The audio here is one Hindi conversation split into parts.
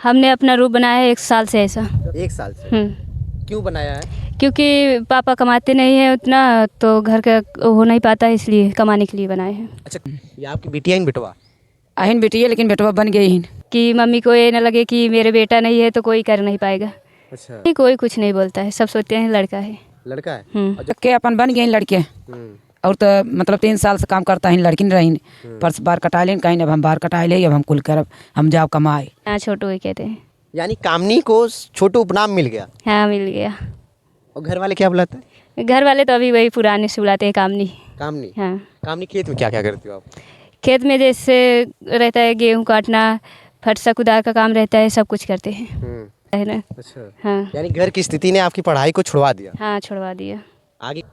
हमने अपना रूप बनाया है 1 साल से ऐसा। 1 साल से? क्यों बनाया है? क्योंकि पापा कमाते नहीं हैं उतना, तो घर का हो नहीं पाता, इसलिए कमाने के लिए बनाए हैं। अच्छा, ये आपकी बिटिया इन बिटवा? अहिन बेटी है, लेकिन बेटवा बन गई हिन। कि मम्मी को ये न लगे कि मेरे बेटा नहीं है तो कोई कर नहीं पाएगा। अच्छा, नहीं, कोई कुछ नहीं बोलता है, सब सोचते हैं लड़का है। लड़का है? के अपन बन गए लड़के। और तो मतलब 3 साल से काम करता है, लड़की नहीं रही। पर बार कटा लें कहीं, अब हम बार कटा ले, अब हम कुल कर हम जाओ कमाए। हाँ, छोटू ही कहते हैं। यानी कामनी को छोटू उपनाम मिल गया? हाँ, मिल गया। और घर वाले क्या बुलाते हैं? घर वाले तो अभी वही पुराने से बुलाते हैं, कामनी। कामनी? हाँ। कामनी खेत में क्या क्या करती हो आप? खेत में जैसे रहता है गेहूँ काटना, फटसा कुदार का काम रहता है, सब कुछ करते हैं, है ना। अच्छा, हाँ यानी घर की स्थिति ने आपकी पढ़ाई को छुड़वा दिया? हाँ, छुड़वा दिया। आगे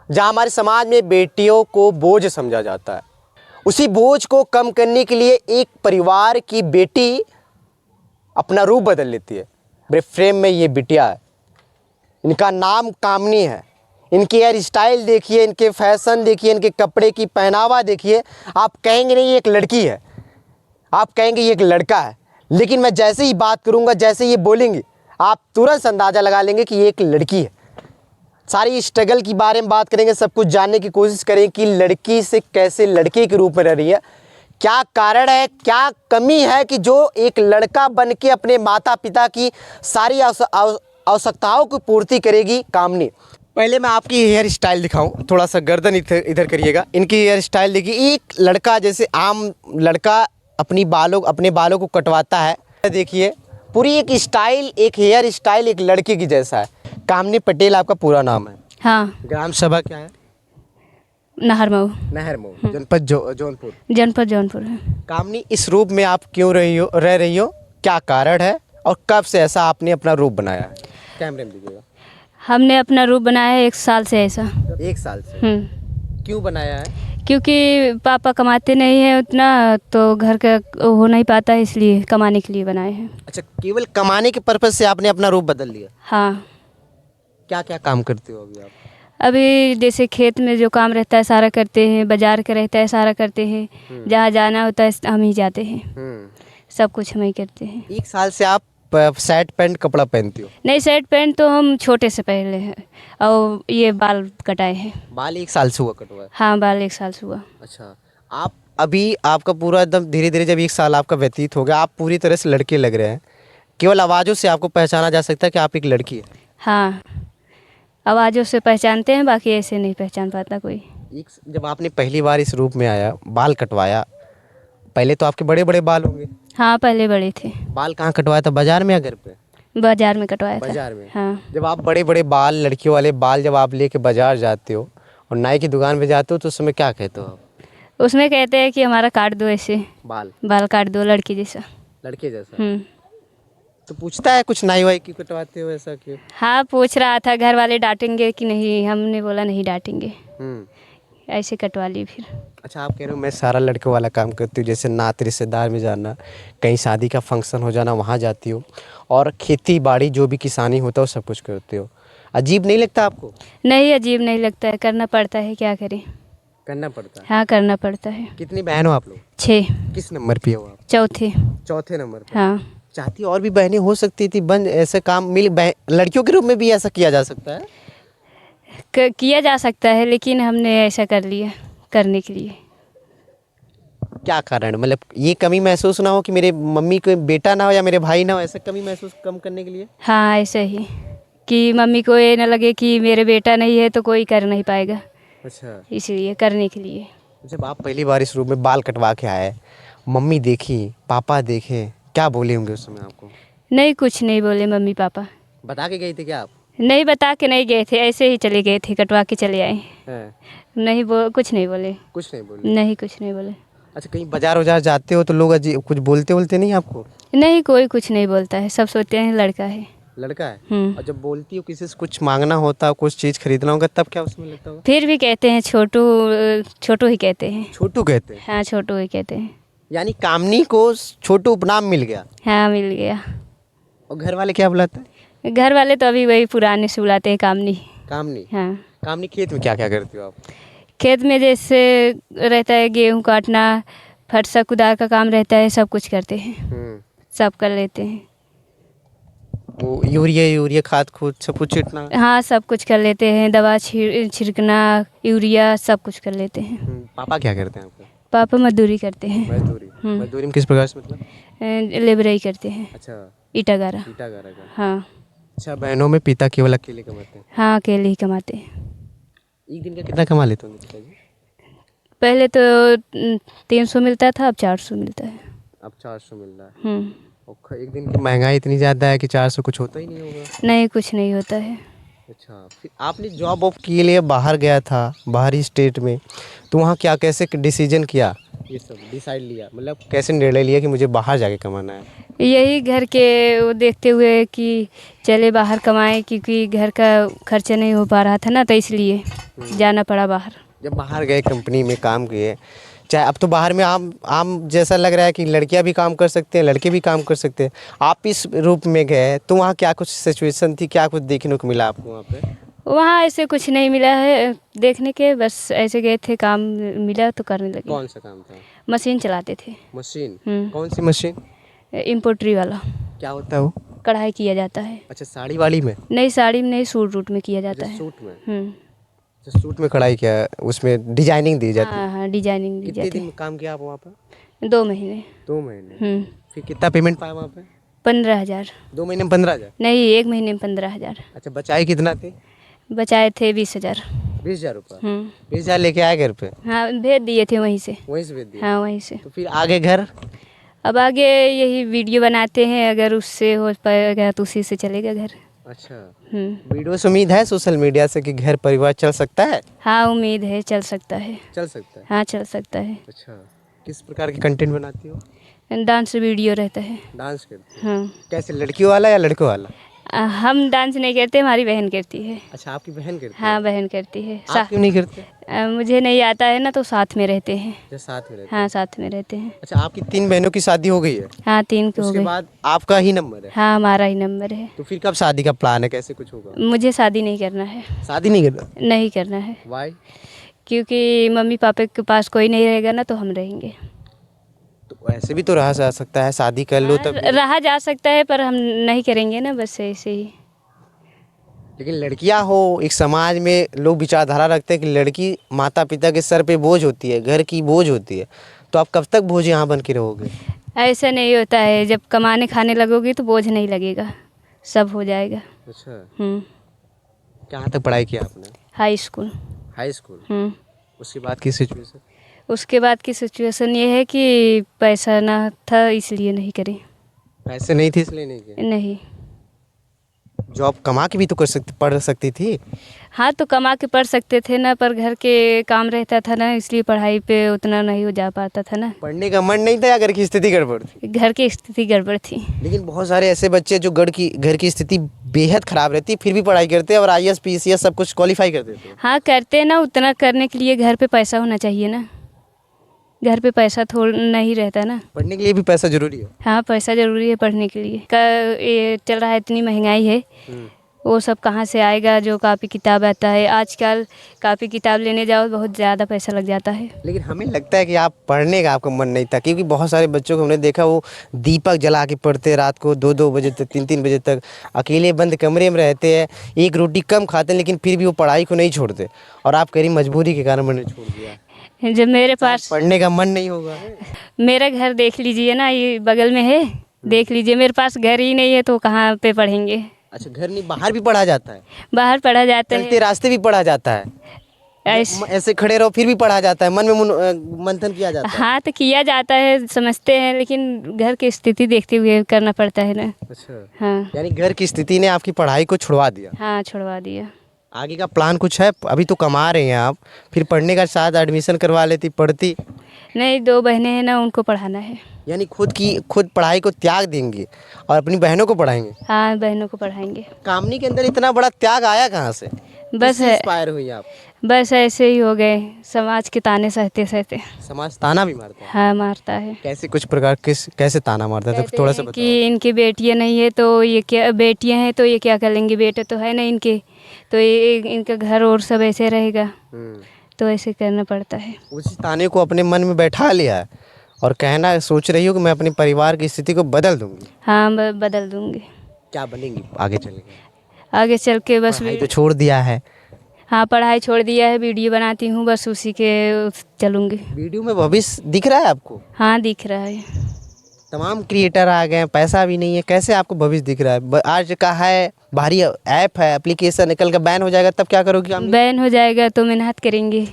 जहाँ हमारे समाज में बेटियों को बोझ समझा जाता है, उसी बोझ को कम करने के लिए एक परिवार की बेटी अपना रूप बदल लेती है। मेरे फ्रेम में ये बिटिया है, इनका नाम कामनी है। इनकी हेयर स्टाइल देखिए, इनके फैशन देखिए, इनके कपड़े की पहनावा देखिए, आप कहेंगे नहीं ये एक लड़की है, आप कहेंगे ये एक लड़का है। लेकिन मैं जैसे ही बात करूंगा, जैसे ये बोलेंगे, आप तुरंत अंदाज़ा लगा लेंगे कि ये एक लड़की है। सारी स्ट्रगल के बारे में बात करेंगे, सब कुछ जानने की कोशिश करेंगे कि लड़की से कैसे लड़के के रूप में रह रही है, क्या कारण है, क्या कमी है कि जो एक लड़का बन के अपने माता पिता की सारी आवश्यकताओं की पूर्ति करेगी कामनी। पहले मैं आपकी हेयर स्टाइल दिखाऊं, थोड़ा सा गर्दन इधर करिएगा। इनकी हेयर स्टाइल देखिए, एक लड़का जैसे आम लड़का अपने बालों को कटवाता है, देखिए पूरी एक स्टाइल, एक हेयर स्टाइल एक लड़के की जैसा है। कामनी पटेल आपका पूरा नाम है? हाँ। ग्राम सभा क्या है? नहरमऊ। नहरमऊ, जनपद जौनपुर। जनपद जौनपुर है। कामनी, इस रूप में आप क्यों रह रही हो, क्या कारण है और कब से ऐसा आपने अपना रूप बनाया है? कैमरे में दीजिएगा। हमने अपना रूप बनाया है 1 साल से ऐसा। 1 साल से? क्यों बनाया है? क्योंकि पापा कमाते नहीं हैं उतना, तो घर का हो नहीं पाता, इसलिए कमाने के लिए बनाए हैं। अच्छा, केवल कमाने के पर्पज़ से आपने अपना रूप बदल लिया? हाँ। क्या क्या काम करते हो अभी आप? अभी जैसे खेत में जो काम रहता है सारा करते हैं, बाजार का रहता है सारा करते हैं, जहाँ जाना होता है हम ही जाते हैं, सब कुछ हम ही करते हैं। 1 साल से आप शर्ट पैंट कपड़ा पहनती हो? नहीं, शर्ट पैंट तो हम छोटे से पहले हैं, और ये बाल कटाए हैं। बाल 1 साल से हुआ कटवा है? हाँ, बाल 1 साल से हुआ। अच्छा, आप अभी आपका पूरा एकदम धीरे धीरे जब 1 साल आपका व्यतीत हो गया, आप पूरी तरह से लड़के लग रहे हैं। केवल आवाज़ों से आपको पहचाना जा सकता है कि आप एक लड़की है? हाँ, आवाज़ों से पहचानते हैं, बाकी ऐसे नहीं पहचान पाता कोई। जब आपने पहली बार इस रूप में आया, बाल कटवाया, पहले तो आपके बड़े बड़े बाल होंगे? हाँ, पहले बड़े थे। बाल कहाँ कटवाया था, बाजार में या घर पे? बाजार में कटवाया था। बाजार में? हाँ। जब आप बड़े बड़े बाल, लड़कियों वाले बाल जब आप लेके बाजार जाते हो और नाई की दुकान पे जाते हो, तो उस समय क्या कहते हो आप? उसमें कहते हैं कि हमारा काट दो, ऐसे बाल काट दो लड़की जैसा। लड़के जैसा? तो पूछता है कुछ, नाई वाई क्यों कटवाते हो, ऐसा क्यों? हाँ, पूछ रहा था, घर वाले डांटेंगे कि नहीं, हमने बोला नहीं डांटेंगे, ऐसे कटवा ली फिर। अच्छा, आप कह रहे हो मैं सारा लड़कों वाला काम करती हूँ, जैसे नात रिश्तेदार में जाना, कहीं शादी का फंक्शन हो जाना वहाँ जाती हो, और खेती बाड़ी जो भी किसानी होता है वो सब कुछ करते हो। अजीब नहीं लगता आपको? नहीं, अजीब नहीं लगता है, करना पड़ता है, क्या करें। करना पड़ता है? हाँ, करना पड़ता है। कितनी बहन हो आप लोग? 6। किस नंबर पे हो आप? चौथे नंबर पे? हाँ। चाहती और भी बहनें हो सकती थी, बन ऐसे काम लड़कियों के रूप में भी ऐसा किया जा सकता है? किया जा सकता है, लेकिन हमने ऐसा कर लिया करने के लिए। क्या कारण, मतलब ये कमी महसूस ना हो कि मेरे मम्मी को बेटा ना हो या मेरे भाई ना हो, ऐसा कमी महसूस कम करने के लिए? हाँ, ऐसा ही कि मम्मी को ये न लगे कि मेरे बेटा नहीं है तो कोई कर नहीं पाएगा। अच्छा, इसलिए करने के लिए। जब आप पहली बार इस रूप में बाल कटवा के आए, मम्मी देखी, पापा देखे, क्या बोले होंगे उस समय आपको? नहीं, कुछ नहीं बोले मम्मी पापा। बता के गए थे क्या आप? नहीं, बता के नहीं गए थे, ऐसे ही चले गए थे, कटवा के चले आए। नहीं, कुछ नहीं बोले। कुछ नहीं बोले? नहीं, कुछ नहीं बोले। अच्छा, कहीं बाजार जाते हो तो लोग अजीब कुछ बोलते नहीं आपको? नहीं, कोई कुछ नहीं बोलता है, सब सोचते हैं लड़का है। लड़का है? और जब बोलती हो किसी से कुछ मांगना होता, कुछ चीज़ खरीदना होगा, तब क्या उसमें लगता होगा? फिर भी कहते हैं छोटू, छोटू ही कहते हैं। छोटू कहते हैं? हाँ, छोटू ही कहते हैं। यानी कामनी को छोटू उपनाम मिल गया? हाँ, मिल गया। और घर वाले क्या बुलाते हैं? घर वाले तो अभी वही पुराने से बुलाते हैं, कामनी। कामनी? हाँ। कामनी, खेत में क्या क्या करती हो आप? खेत में जैसे रहता है गेहूँ काटना, फटसा कुदार का काम रहता है, सब कुछ करते हैं, सब कर लेते हैं। वो यूरिया खाद खूद सब कुछ छिड़कना? हाँ सब कुछ कर लेते हैं, दवा छिड़कना, यूरिया सब कुछ कर लेते हैं। पापा क्या करते हैं आपके? पापा मजदूरी करते हैं। मजदूरी में किस प्रकार से मतलब? लेबराई करते हैं, अच्छा, ईटा गारा। ईटा गारा का। हाँ अच्छा, बहनों में पिता केवल अकेले कमाते हैं? हाँ अकेले ही कमाते हैं। एक दिन का कितना कमा लेते होंगे पिताजी? पहले तो 300 मिलता था, अब 400 मिलता है। अब 400 मिल रहा है। हम्म। और एक दिन की महंगाई इतनी ज़्यादा है कि 400 कुछ होता ही नहीं होगा। नहीं कुछ नहीं होता है। अच्छा, फिर आपने जॉब वॉब के लिए बाहर गया था, बाहरी स्टेट में, तो वहाँ क्या कैसे डिसीजन किया, ये सब डिसाइड लिया, मतलब कैसे निर्णय लिया कि मुझे बाहर जाके कमाना है? यही घर के वो देखते हुए कि चले बाहर कमाएं, क्योंकि घर का खर्चा नहीं हो पा रहा था ना, तो इसलिए जाना पड़ा बाहर। जब बाहर गए कंपनी में काम किए, चाहे अब तो बाहर में आम जैसा लग रहा है कि लड़कियां भी काम कर सकते हैं, लड़के भी काम कर सकते हैं, आप इस रूप में गए तो वहाँ क्या कुछ सिचुएशन थी, क्या कुछ देखने को मिला आपको वहाँ पे? वहाँ ऐसे कुछ नहीं मिला है देखने के, बस ऐसे गए थे, काम मिला तो करने लगे। कौन सा काम था? मशीन चलाते थे। मशीन? हम्म। कौन सी मशीन? इम्पोर्ट्री वाला। क्या होता है वो? कढ़ाई किया जाता है। अच्छा, साड़ी वाली में? नहीं साड़ी में नहीं, सूट रूट में किया जाता है। सूट में? हम्म। अच्छा, सूट में कढ़ाई क्या, उसमें डिजाइनिंग दी जाती है? हाँ हाँ डिजाइनिंग दी कितने जाती दिन काम किया आप वहाँ पे? है। 2 महीने। 2 महीने। हम्म। फिर कितना पेमेंट पाया वहाँ पे? 15,000। 2 महीने में 15,000? नहीं 1 महीने में 15,000। अच्छा, बचाए कितना थे? बचाए थे 20,000। 20,000 रुपये? हम्म। 20,000 लेके आए घर पे? हाँ भेज दिए थे वहीं से। वहीं से भेज दिया? हाँ वहीं से। तो फिर आगे घर? अब आगे यही वीडियो बनाते हैं, अगर उससे हो पाएगा तो उसी से चलेगा घर। अच्छा, हम्म। वीडियो से उम्मीद है सोशल मीडिया से कि घर परिवार चल सकता है? हाँ उम्मीद है चल सकता है। चल सकता है। हाँ चल सकता है। अच्छा, किस प्रकार की कंटेंट बनाती हो? डांस वीडियो रहता है। डांस करती हो? हाँ कैसे, लड़कियों वाला या लड़कों वाला? हम डांस नहीं करते, हमारी बहन करती है। अच्छा, आपकी बहन करती है? हाँ बहन करती है। आप क्यों नहीं करते? मुझे नहीं आता है ना, तो साथ में रहते हैं। जो साथ में रहते हाँ हैं? साथ में रहते हैं। अच्छा, आपकी 3 बहनों की शादी हो गई है? हाँ 3 के हो उसके गए। बाद आपका ही नंबर है? हाँ हमारा ही नंबर है। तो फिर कब शादी का प्लान है, कैसे कुछ होगा? मुझे शादी नहीं करना है। शादी नहीं करना? नहीं करना है, वाई? क्योंकि मम्मी पापा के पास कोई नहीं रहेगा ना, तो हम रहेंगे। तो ऐसे भी तो रहा जा सकता है, शादी कर लो तब। रहा जा सकता है पर हम नहीं करेंगे ना, बस ऐसे ही। लेकिन लड़कियां हो, एक समाज में लोग विचारधारा रखते हैं कि लड़की माता पिता के सर पे बोझ होती है, घर की बोझ होती है, तो आप कब तक बोझ यहाँ बन के रहोगे? ऐसा नहीं होता है, जब कमाने खाने लगोगी तो बोझ नहीं लगेगा, सब हो जाएगा। अच्छा, हम्म। कहाँ तक पढ़ाई किया आपने? High school. High school? हम्म। उसके बाद की सिचुएशन? उसके बाद की सिचुएशन ये है कि पैसा ना था, इसलिए नहीं करी। पैसे नहीं थे इसलिए नहीं किया? नहीं। जॉब कमा के भी तो पढ़ सकती थी? हाँ तो कमा के पढ़ सकते थे ना, पर घर के काम रहता था ना, इसलिए पढ़ाई पे उतना नहीं हो जा पाता था ना। पढ़ने का मन नहीं था या घर की स्थिति गड़बड़ थी? घर की स्थिति गड़बड़ थी। लेकिन बहुत सारे ऐसे बच्चे जो घर की स्थिति बेहद खराब रहती, फिर भी पढ़ाई करते हैं और IAS PCS सब कुछ क्वालिफाई कर देते हैं। हाँ करते ना, उतना करने के लिए घर पे पैसा होना चाहिए ना, घर पे पैसा थोड़ा नहीं रहता ना। पढ़ने के लिए भी पैसा जरूरी है? हाँ पैसा ज़रूरी है पढ़ने के लिए। ये चल रहा है, इतनी महंगाई है, वो सब कहाँ से आएगा, जो कापी किताब आता है आजकल, कापी किताब लेने जाओ बहुत ज़्यादा पैसा लग जाता है। लेकिन हमें लगता है कि आप पढ़ने का आपका मन नहीं था, क्योंकि बहुत सारे बच्चों को हमने देखा वो दीपक जला के पढ़ते, रात को 2-2 बजे तक, 3-3 बजे तक अकेले बंद कमरे में रहते हैं, एक रोटी कम खाते हैं, लेकिन फिर भी वो पढ़ाई को नहीं छोड़ते। और आप कह रही मजबूरी के कारण मैंने छोड़ दिया। जब मेरे पास पढ़ने का मन नहीं होगा? मेरा घर देख लीजिए ना, ये बगल में है, देख लीजिए, मेरे पास घर ही नहीं है तो कहाँ पे पढ़ेंगे। अच्छा, घर नहीं, बाहर भी पढ़ा जाता है? बाहर पढ़ा जाता चलते है, रास्ते भी पढ़ा जाता है? ऐसे खड़े रहो फिर भी पढ़ा जाता है, मन में मंथन किया जाता है? हाँ तो किया जाता है, समझते हैं, लेकिन घर की स्थिति देखते हुए करना पड़ता है ना। अच्छा, हाँ। यानी घर की स्थिति ने आपकी पढ़ाई को छुड़वा दिया? हाँ छुड़वा दिया। आगे का प्लान कुछ है? अभी तो कमा रहे हैं आप, फिर पढ़ने का साथ एडमिशन करवा लेती, पढ़ती। नहीं 2 बहनें हैं ना, उनको पढ़ाना है। यानी खुद पढ़ाई को त्याग देंगे और अपनी बहनों को पढ़ाएंगे? हाँ बहनों को पढ़ाएंगे। कामनी के अंदर इतना बड़ा त्याग आया कहाँ से? बस है, इंस्पायर हुई आप? बस ऐसे ही हो गए, समाज के ताने सहते सहते। समाज ताना भी मारता है? हाँ मारता है। कैसे कुछ प्रकार कैसे ताना मारता है, तो थोड़ा सा कहते हैं बताओ। कि इनकी बेटियां नहीं है तो ये क्या, बेटियां हैं तो ये क्या कर लेंगे, बेटे तो है ना इनके, तो ये इनका घर और सब ऐसे रहेगा, तो ऐसे करना पड़ता है। उसी ताने को अपने मन में बैठा लिया है और कहना सोच रही हो कि मैं अपने परिवार की स्थिति को बदल दूंगी। हाँ मैं बदल दूंगी। क्या बनेंगी आगे चल के? आगे चल के बस पढ़ाई तो छोड़ दिया है। हाँ, पढ़ाई छोड़ दिया है, वीडियो बनाती हूँ, बस उसी के चलूँगी। वीडियो में भविष्य दिख रहा है आपको? हाँ, दिख रहा है। तमाम क्रिएटर आ गए हैं, पैसा भी नहीं है, कैसे आपको भविष्य दिख रहा है? आज का है भारी ऐप है, एप्लीकेशन निकल कर बैन हो जाएगा तब क्या करोगी आप? बैन हो जाएगा तो मेहनत करेंगे।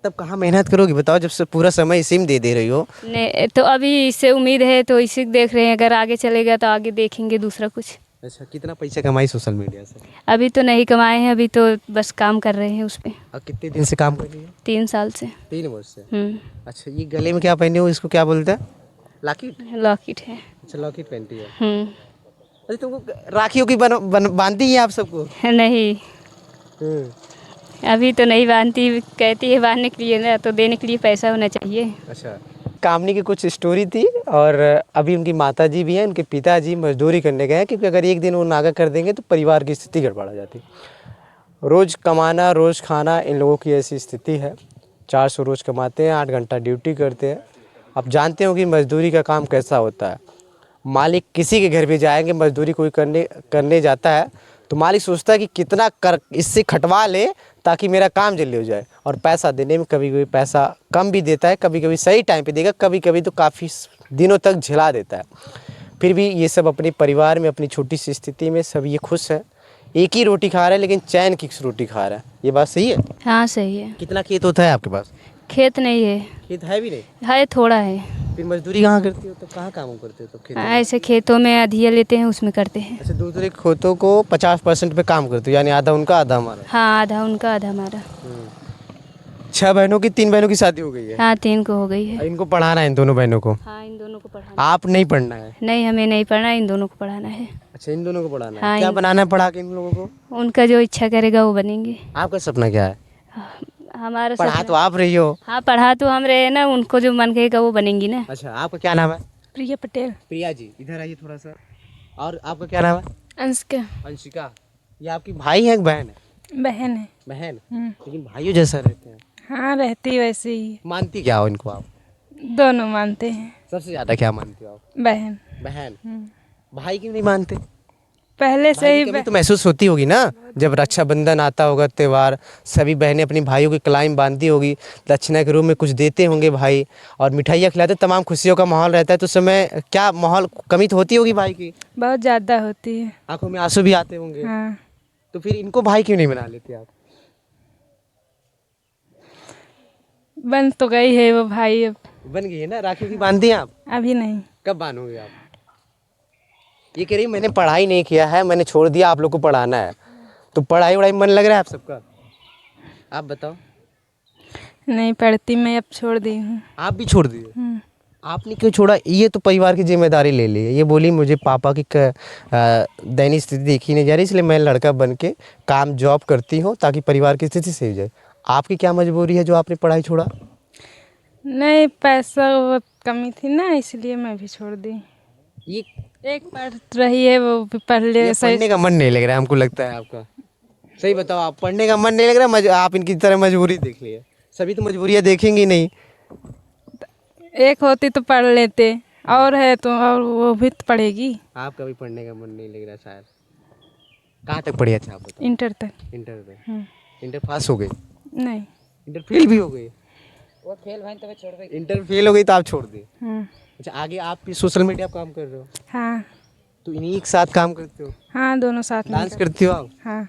तब कहाँ मेहनत करोगी बताओ, जब से पूरा समय इसी में दे रही हो। ने तो अभी इससे उम्मीद है तो इसी देख रहे हैं, अगर आगे चलेगा तो आगे देखेंगे दूसरा कुछ। अच्छा, कितना पैसा कमाई सोशल मीडिया से? अभी तो नहीं कमाए हैं, अभी तो बस काम कर रहे हैं उस पर। और कितने दिन से काम कर रही हो? 3 साल से। 3 वर्ष से। हम्म। अच्छा, ये गले में क्या पहने हो, इसको क्या बोलते हैं? लॉकेट? लॉकेट है। अच्छा, लॉकेट पहनती है। हम्म। अरे तुमको राखियों की बांधती है आप सबको? नहीं, अभी तो नहीं बांधती, कहती है बांधने के लिए ना, तो देने के लिए पैसा होना चाहिए। अच्छा, कामनी की कुछ स्टोरी थी और अभी उनकी माताजी भी हैं, उनके पिताजी मजदूरी करने गए हैं, क्योंकि अगर एक दिन वो नागा कर देंगे तो परिवार की स्थिति गड़बड़ा जाती। रोज़ कमाना, रोज़ खाना, इन लोगों की ऐसी स्थिति है। 400 रोज़ कमाते हैं, 8 घंटा ड्यूटी करते हैं। आप जानते हो कि मजदूरी का काम कैसा होता है। मालिक किसी के घर भी जाएंगे, मजदूरी कोई करने जाता है तो मालिक सोचता है कि कितना कर इससे खटवा ले ताकि मेरा काम जल्दी हो जाए, और पैसा देने में कभी कभी पैसा कम भी देता है, कभी कभी सही टाइम पे देगा, कभी कभी तो काफ़ी दिनों तक झेला देता है। फिर भी ये सब अपने परिवार में, अपनी छोटी सी स्थिति में सब ये खुश है। एक ही रोटी खा रहा है लेकिन चैन की रोटी खा रहा है। ये बात सही है? हाँ, सही है। कितना खेत होता है आपके पास? खेत नहीं है। खेत है भी नहीं? है, थोड़ा है। फिर मजदूरी कहाँ करती हो, तो कहाँ काम करते हो तो खेत? ऐसे खेतों में अधिया लेते हैं, उसमें करते हैं। अच्छा, दूसरे खेतों को 50% पे काम करते हो, यानी आधा उनका आधा हमारा। हाँ, आधा उनका आधा हमारा। 6 बहनों की 3 बहनों की शादी हो गई है। हाँ, 3 को हो गई है। इनको पढ़ाना है, इन दोनों बहनों को? हाँ, इन दोनों को पढ़ाना। आप नहीं पढ़ना है? नहीं, हमें नहीं पढ़ना, इन दोनों को पढ़ाना है। अच्छा, इन दोनों को पढ़ाना है। हाँ, क्या बनाना है पढ़ा के इन लोगों को? उनका जो इच्छा करेगा वो बनेंगे। आपका सपना क्या है? हमारा पढ़ा सपना- तो आप रही हो। हाँ, पढ़ा तो हम रहे ना, उनको जो मन करेगा वो बनेंगी ना। अच्छा, आपका क्या नाम है? प्रिया पटेल। प्रिया जी, इधर आइए थोड़ा सा। और आपका क्या नाम है? अंशिका। अंशिका। ये आपकी भाई है कि बहन है? बहन है। बहन? लेकिन भाइयों जैसा रहते हैं। हाँ, रहती वैसे ही। मानती क्या हो इनको आप? दोनों मानते हैं। सबसे ज्यादा क्या मानती हो आप? बहन। बहन। भाई क्यों नहीं मानते? पहले से भाई ही की कमी तो महसूस होती होगी ना, जब रक्षाबंधन आता होगा, त्यौहार, सभी बहनें अपनी भाइयों की कलाई बांधती होगी, दक्षिणा के रूप में कुछ देते होंगे भाई, और मिठाइयाँ खिलाते, तमाम खुशियों का माहौल रहता है, तो उस समय क्या माहौल कमी तो होती होगी भाई की? बहुत ज़्यादा होती है। आंखों में आंसू भी आते होंगे। हाँ। तो फिर इनको भाई क्यों नहीं बना लेते आप? बन तो गई है वो भाई, अब बन गई है ना, राखी की बांधी हैं आप? अभी नहीं। कब बांधोगे आप? ये कह रही मैंने पढ़ाई नहीं किया है, मैंने छोड़ दिया, आप लोग को पढ़ाना है। तो पढ़ाई वढ़ाई मन लग रहा है आप सबका? आप बताओ। नहीं पढ़ती, मैं अब छोड़ दी हूँ। आप भी छोड़ दिए? आपने क्यों छोड़ा? ये तो परिवार की जिम्मेदारी ले ली है। ये बोली मुझे पापा की दैनिक स्थिति देखी नहीं जा रही, इसलिए मैं लड़का बन के काम जॉब करती हूँ ताकि परिवार की स्थिति सही हो जाए। आपकी क्या मजबूरी है जो आपने पढ़ाई छोड़ा? नहीं, पैसा बहुत कमी थी ना, इसलिए मैं भी छोड़ दी। ये एक पढ़ रही है, वो भी पढ़ ले। पढ़ने का मन नहीं लग रहा है हमको लगता है आपका। सही बताओ, आप पढ़ने का मन नहीं लग रहा है, आप इनकी तरह मजबूरी देख लिए। सभी तो मजबूरियाँ देखेंगी नहीं। एक होती तो पढ़ लेते, और है तो और वो भी तो पढ़ेगी। आपका भी पढ़ने का मन नहीं लग रहा शायद। कहाँ तक पढ़ी? अच्छा आप बताओ। इंटर तक। इंटर तक? इंटर पास हो गई? नहीं। इंटर फेल भी हो गई? वो फेल भाई तो छोड़ गई। इंटर फेल हो गई तो आप छोड़ दी? हाँ। अच्छा, आगे आप भी सोशल मीडिया पर काम कर रहे हो? हाँ। तो इन्हीं एक साथ काम करते हो? हाँ, दोनों साथ में। डांस करती हो आप? हाँ।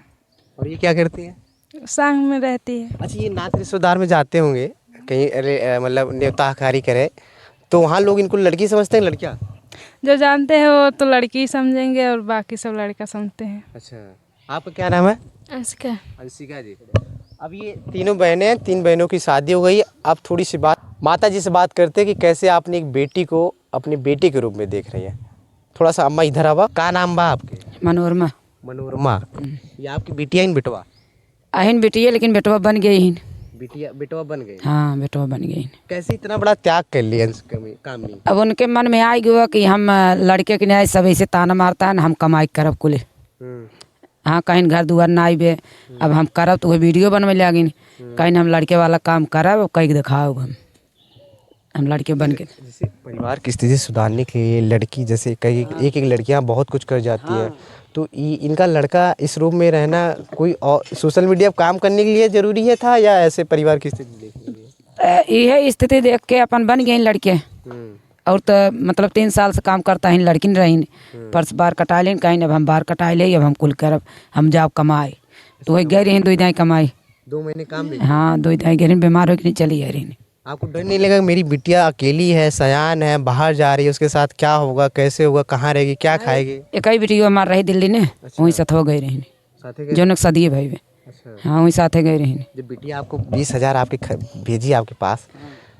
और ये क्या करती है? संग में रहती है। अच्छा, ये नात रिश्तेदार में जाते होंगे कहीं, मतलब न्योताकारी करे, तो वहाँ लोग इनको लड़की समझते हैं लड़कियाँ? जो जानते हैं वो तो लड़की समझेंगे और बाकी सब लड़का समझते हैं। अच्छा, आपका क्या नाम है? अंशिका। अंशिका जी। अब ये तीनों बहनें हैं, 3 बहनों की शादी हो गई। अब थोड़ी सी बात माता जी से बात करते हैं कि कैसे आपने एक बेटी को अपनी बेटी के रूप में देख रही है। थोड़ा सा अम्मा इधर आवा। का नाम बा आपके? मनोरमा। मनोरमा। ये आपकी बिटिया इन बेटवा? अहिन बेटी है, लेकिन बेटवा बन गई हिन। बिटिया बेटवा बन गई? हाँ, बेटवा बन गई। कैसे इतना बड़ा त्याग कर लिया कामनी? अब उनके मन में आ गया कि हम लड़के के न्याय सब ऐसे ताना मारता है ना, हम कमाई करब कुल। हाँ, कहीं घर दुआर ना आइबे, अब हम करब तो वही वीडियो बनवे लगिन, कहीं हम लड़के वाला काम करब, कहीं दिखाओ हम लड़के बन के। जैसे परिवार की स्थिति सुधारने के लिए लड़की, जैसे कई एक लड़कियां बहुत कुछ कर जाती है, तो इनका लड़का इस रूप में रहना कोई और सोशल मीडिया पर काम करने के लिए ज़रूरी है था या ऐसे परिवार की स्थिति देखने के लिए? यह स्थिति देख के अपन बन गए लड़के। और तो मतलब 3 साल से काम करता है, लड़की नहीं रही, परस बार कटा लें कहीं, अब हम बार कटाए ले, अब हम कुल करब, हम जाओ कमाए। तो वही गए रही 2 दाई कमाई। 2 महीने काम भी? हाँ 2 दाई गए बीमार हो के नहीं चली जा रही। आपको डर नहीं लगा मेरी बिटिया अकेली है, सयान है, बाहर जा रही है, उसके साथ क्या होगा, कैसे होगा, कहाँ रहेगी, क्या खाएगी? एक ही बेटी हमार रही दिल्ली ने, वहीं साथ हो गई रही जो नक सदिए भाई। अच्छा। हाँ वहीं साथ गई रही। जब बिटिया आपको 20,000 आपके भेजी आपके पास,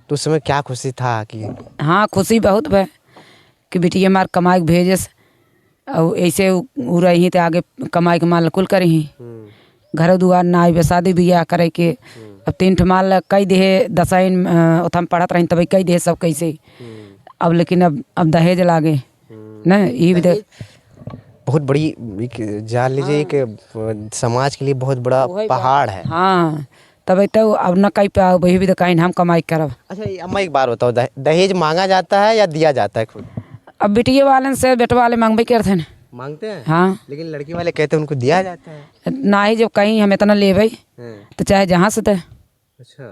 तो उस समय क्या खुशी था कि? हाँ खुशी बहुत है कि बेटी हमार कमाई के भेजस, और ऐसे उ रही तो आगे कमाई के माल कुल करी। घर दुआर ना आए, शादी बियाह करे के। अब 3 ठो माल कई दे, दसाइन हम पढ़त रही तभी कई दे सब कैसे। अब लेकिन अब दहेज लागे न, ये भी बहुत बड़ी एक जान लीजिए एक समाज के लिए बहुत बड़ा पहाड़ है। हाँ तब तो अब न कहीं पे वही भी तो कहीं हम कमाई करब। अच्छा अम्मा एक बार बताओ, दहेज मांगा जाता है या दिया जाता है खुद? अब बेटिए वाले से बेटे वाले मांगबे करते हैं। मांगते हैं? हाँ लेकिन लड़की वाले कहते हैं उनको दिया जाता है। ना ही जब कहीं हम इतना ले भाई तो चाहे जहाँ से दे। अच्छा,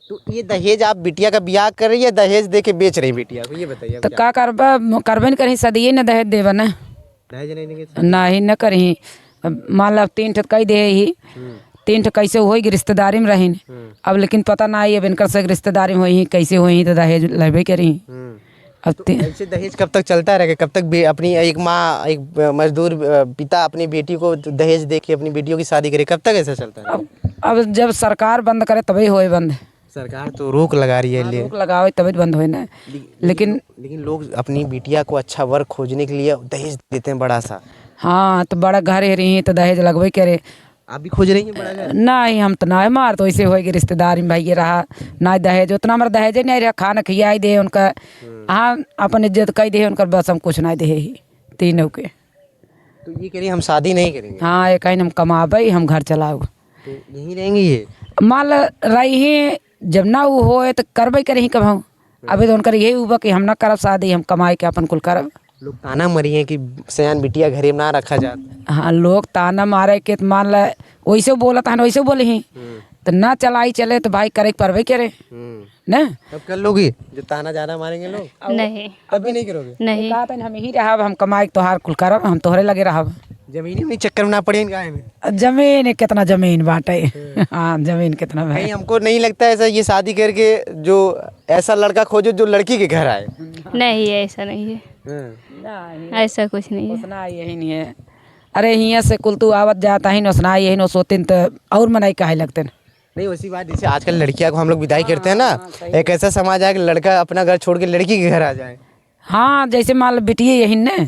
तो ये दहेज आप बिटिया का ब्याह कर रही है, दहेज दे के बेच रही बिटिया को, ये बताइए। तो का करबा, करबे न कहीं सदिए न दहेज देबा न, दहेज नहीं देंगे? ना ही न कहीं। मान लो 3 ठो कई दे ही, 3 ठो कैसे होगी रिश्तेदारी में रही। अब लेकिन पता ना है अब इनकर से रिश्तेदारी में हुई कैसे हुई, तो दहेज लेबे करी। अब तो ऐसे दहेज कब तक चलता रहेगा? कब तक अपनी एक माँ, एक मजदूर पिता अपनी बेटी को दहेज दे के अपनी बेटियों की शादी करे? कब तक ऐसा चलता है? अब जब सरकार बंद करे तभी होए बंद। सरकार तो रोक लगा रही है। हाँ, रोक लगावे तभी बंद होए ना। लेकिन लोग अपनी बिटिया को अच्छा वर्क खोजने के लिए दहेज देते हैं बड़ा सा। हाँ तो बड़ा घर है रही तो दहेज लगवे करे। आप भी खोज रही हैं बड़ा घर? नहीं हम तो ना मार, तो ऐसे होगी रिश्तेदारी में भाई रहा ना दहेज, उतना हमारा दहेज नहीं रहा, खाना खियाई दे उनका। हाँ अपन इज्जत कही दे उनका, बस हम कुछ नहीं दे ही तीनों के। तो ये करिए हम शादी नहीं करेंगे? हाँ ये कहीं हम कमाबे, हम घर चलाओ। तो यहीं रहेंगे ये? मान रही जब ना वो होए तो करबे करें कब हम। अभी तो उनकर यही हुआ कि हम ना करब शादी, हम कमाई के अपन कुल करब। लोग ताना मरी हैं कि सयान बिटिया घरे में ना रखा जाता। हाँ लोग ताना मारे के तो मान ल वैसे बोलता है वैसे बोले ही, तो ना चलाई चले तो भाई करे परवे करे न। तब कर लोगी जो ताना ज्यादा मारेंगे लोग? नहीं, कभी नहीं करोगे? नहीं। कहा था हम यही रहब, हम कमाई तोहार कुल करब, हम तोहरे लगे रहब। जमीन में चक्कर में ना पड़े इनका में? जमीन कितना जमीन बाटे। हाँ जमीन कितना भाई। कहीं हमको नहीं लगता ऐसा ये शादी करके जो ऐसा लड़का खोजो जो लड़की के घर आए? नहीं ऐसा नहीं है, ऐसा कुछ नहीं है। उसना यही नहीं है। अरे यहाँ से कुल तू आवत जाता ही नसना यही नो सोते तो और मनाई काहे लगते न। नहीं वैसी बात, जैसे आजकल लड़कियां को हम लोग विदाई करते हैं ना, एक ऐसा समाज है कि लड़का अपना घर छोड़ के लड़की के घर आ जाए। हाँ जैसे मान लो बेटिए यही न,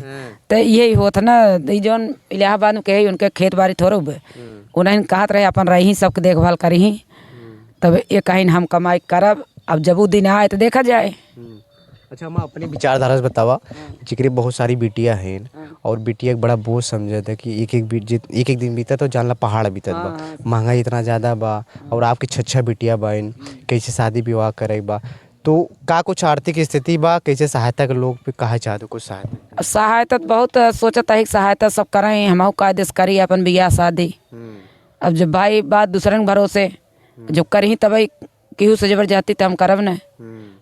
तो यही होता ना, जौन इलाहाबाद में कहे उनके खेत बाड़ी थोड़े उन्हें कहत रहे अपन रही सबके देखभाल करी, तब ये कहीं हम कमाई करब। अब जब वो दिन आए तो देखा जाए। अच्छा हम अपनी विचारधारा से बतावा, जिक्र बहुत सारी बेटियां हैं और बेटिया एक बड़ा बोझ समझता है कि एक एक दिन बीता तो जानला पहाड़ बीतत बा, महंगाई इतना ज़्यादा बा और आपकी 6 बेटिया बा, कैसे शादी विवाह करे बा, तो का कुछ आर्थिक स्थिति बा, कैसे सहायता के लोग पे कहा चाहते कुछ सहायता? सहायता तो बहुत सोचता है, सहायता सब करें हम कायदेस करी अपन बियाह शादी। अब जब भाई बात दूसरे के भरोसे जब करी तभी केहू से जबरदस्ती तो हम करब न।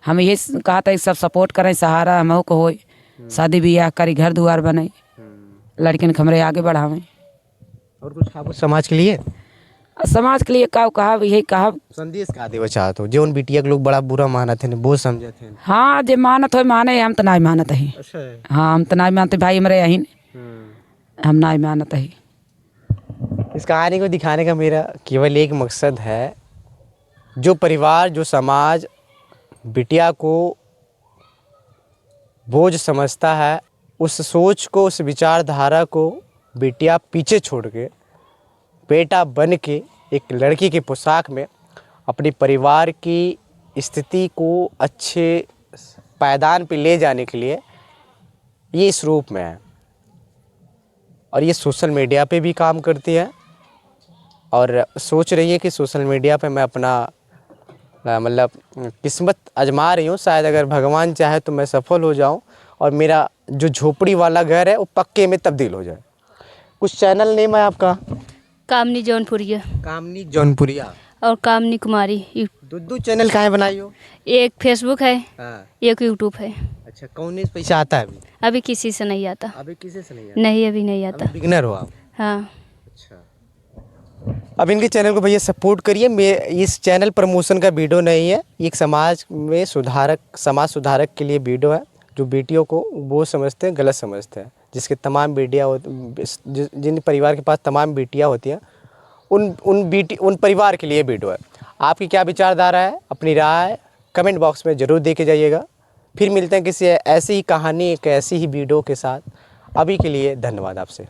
हम यही कहा था सब सपोर्ट करें, सहारा हम को हो, शादी बियाह करी, घर दुआर बने, लड़किन हमरे आगे बढ़ावें। और कुछ खाबो समाज के लिए? समाज के लिए का कहा यही कहा संदेश का देवा चाहते हो जो उन बिटिया के लोग बड़ा बुरा मानत है, बोझ समझते हैं? हाँ जो मानत हो माने, हम तो नहीं मानत है। अच्छा है। हाँ हम तो नहीं मानते भाई, हमारे यही हम नहीं मानत है। इस कहानी को दिखाने का मेरा केवल एक मकसद है, जो परिवार जो समाज बिटिया को बोझ समझता है, उस सोच को, उस विचारधारा को बिटिया पीछे छोड़ के बेटा बन के एक लड़की की पोशाक में अपने परिवार की स्थिति को अच्छे पायदान पे ले जाने के लिए ये इस रूप में है। और ये सोशल मीडिया पे भी काम करती है और सोच रही है कि सोशल मीडिया पे मैं अपना मतलब किस्मत आजमा रही हूँ, शायद अगर भगवान चाहे तो मैं सफल हो जाऊँ और मेरा जो झोपड़ी वाला घर है वो पक्के में तब्दील हो जाए। कुछ चैनल नेम है आपका? कामनी जौनपुरिया कामनी जौनपुरिया और कामनी कुमारी दो चैनल कहाँ बनाई हो? एक फेसबुक है, हाँ। एक यूट्यूब है। अच्छा, कौन से पैसा आता है अभी? अभी किसी से नहीं आता। अभी किसी से नहीं आता? नहीं, अभी नहीं आता। अभी बिगनर हो आप? हाँ। अच्छा, अब इनके चैनल को भैया सपोर्ट करिए। इस चैनल प्रमोशन का वीडियो नहीं है, एक समाज सुधारक के लिए वीडियो है। जो बेटियों को वो समझते हैं, गलत समझते हैं, जिसके तमाम बेटियाँ जिन परिवार के पास तमाम बेटियाँ होती हैं, उन परिवार के लिए वीडियो है। आपकी क्या विचारधारा है, अपनी राय कमेंट बॉक्स में ज़रूर दे के जाइएगा। फिर मिलते हैं किसी ऐसी ही कहानी, एक ऐसी ही वीडियो के साथ। अभी के लिए धन्यवाद आपसे।